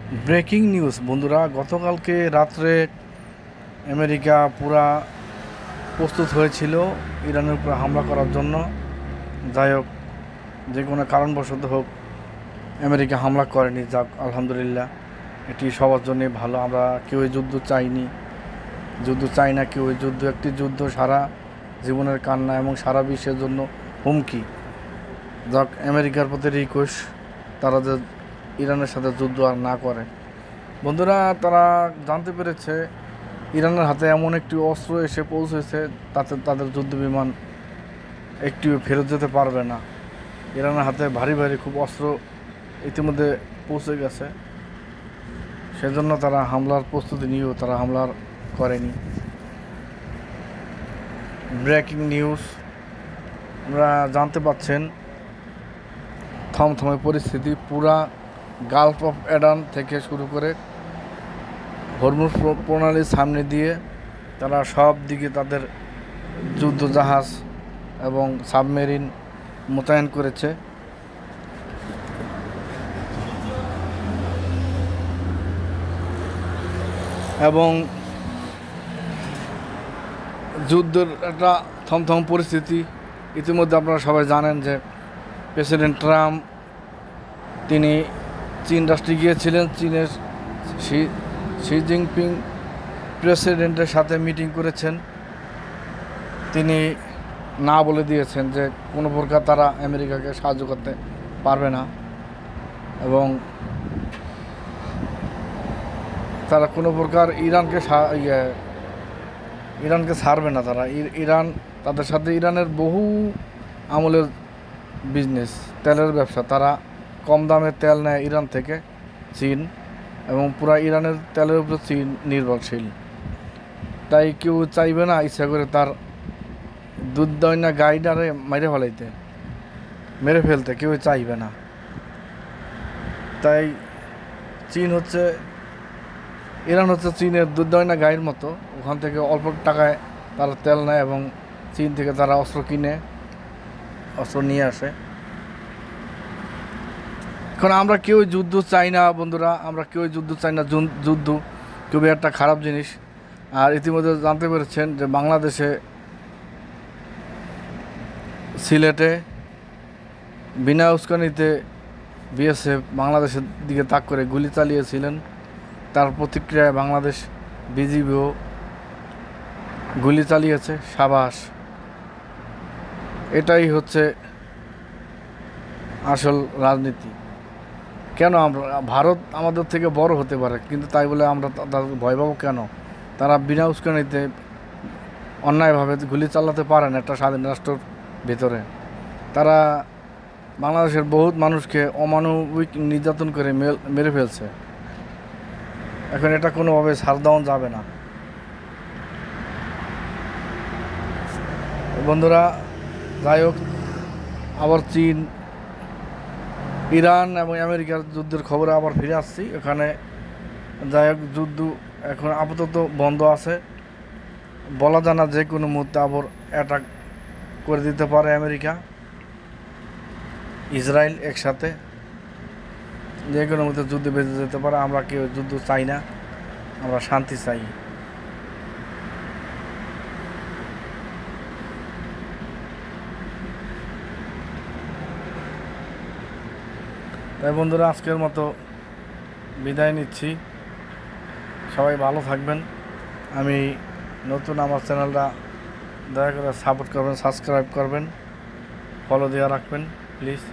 Breaking news বন্ধুরা, গতকালকে রাত্রে আমেরিকা পুরা প্রস্তুত হয়েছিল ইরানের উপর হামলা করার জন্য। যাই হোক, যে কোনো কারণবশত হোক আমেরিকা হামলা করেনি। যাক, আলহামদুলিল্লাহ, এটি সবার জন্যই ভালো। আমরা কেউই যুদ্ধ চাইনি, যুদ্ধ চাই না কেউ। যুদ্ধ একটি যুদ্ধ সারা জীবনের কান্না এবং সারা বিশ্বের জন্য হুমকি। যাক, আমেরিকার প্রতি রিকোয়েস্ট, তারা যে ইরানের সাথে যুদ্ধ আর না করে। বন্ধুরা, তারা জানতে পেরেছে ইরানের হাতে এমন একটি অস্ত্র এসে পৌঁছেছে তাতে তাদের যুদ্ধ বিমান একটিও ফেরত যেতে পারবে না। ইরানের হাতে ভারী ভারী খুব অস্ত্র ইতিমধ্যে পৌঁছে গেছে, সেজন্য তারা হামলার প্রস্তুতি নিয়েও তারা হামলার করেনি। ব্রেকিং নিউজ, আমরা জানতে পাচ্ছেন থমথমে পরিস্থিতি পুরা গালফ অফ এডান থেকে শুরু করে হরমুজ প্রণালীর সামনে দিয়ে তারা সব দিকে তাদের যুদ্ধ জাহাজ এবং সাবমেরিন মোতায়েন করেছে। এবং যুদ্ধের একটা থমথম পরিস্থিতি। ইতিমধ্যে আপনারা সবাই জানেন যে প্রেসিডেন্ট ট্রাম্প তিনি চীন রাষ্ট্রে গিয়েছিলেন। চীনের শি জিনপিং প্রেসিডেন্টের সাথে মিটিং করেছেন। তিনি না বলে দিয়েছেন যে কোনো প্রকার তারা আমেরিকাকে সাহায্য করতে পারবে না এবং তারা কোনো প্রকার ইরানকে ছাড়বে না। তারা ইরান তাদের সাথে ইরানের বহু আমলের বিজনেস, তেলের ব্যবসা। তারা কম দামে তেল নেয় ইরান থেকে, চীন, এবং পুরা ইরানের তেলের উপর চীন নির্ভরশীল। তাই কেউ চাইবে না ইচ্ছা করে তার দুধ দয়না গাইডারে মেরে ফেলতে কেউ চাইবে না। তাই ইরান হচ্ছে চীনের দুধ দয়না গাইয়ের মতো। ওখান থেকে অল্প টাকায় তারা তেল নেয় এবং চীন থেকে তারা অস্ত্র কিনে অস্ত্র নিয়ে আসে। এখন আমরা কেউ যুদ্ধ চাই না বন্ধুরা, আমরা কেউ যুদ্ধ চাই না। যুদ্ধ খুবই একটা খারাপ জিনিস। আর ইতিমধ্যে জানতে পেরেছেন যে বাংলাদেশে সিলেটে বিনা উস্কানিতে বিএসএফ বাংলাদেশের দিকে তাক করে গুলি চালিয়েছিলেন। তার প্রতিক্রিয়ায় বাংলাদেশ বিজিবিও গুলি চালিয়েছে। সাবাস, এটাই হচ্ছে আসল রাজনীতি। কেন ভারত আমাদের থেকে বড় হতে পারে, কিন্তু তাই বলে আমরা তাদের ভয় পাবো কেন? তারা বিনা উস্কানিতে অন্যায়ভাবে গুলি চালাতে পারেন একটা স্বাধীন রাষ্ট্রের ভিতরে। তারা বাংলাদেশের বহুত মানুষকে অমানবিক নির্যাতন করে মেরে ফেলছে। এখন এটা কোনোভাবে ছাড় দেওয়া যাবে না। বন্ধুরা, যাই হোক, আবার চীন, ইরান এবং আমেরিকার যুদ্ধের খবরে আবার ফিরে আসছি। এখানে যাই হোক, যুদ্ধ এখন আপাতত বন্ধ আছে। বলা যায় না, যে কোনো মুহূর্তে আবার অ্যাটাক করে দিতে পারে আমেরিকা ইসরায়েল একসাথে। যে কোনো মুহূর্তে যুদ্ধ বেঁধে যেতে পারে। আমরা কেউ যুদ্ধ চাই না, আমরা শান্তি চাই। তাই বন্ধুরা, আজকের মতো বিদায় নিচ্ছি। সবাই ভালো থাকবেন। আমি নতুন, আমার চ্যানেলটা দয়া করে সাপোর্ট করবেন, সাবস্ক্রাইব করবেন, ফলো দেওয়া রাখবেন প্লিজ।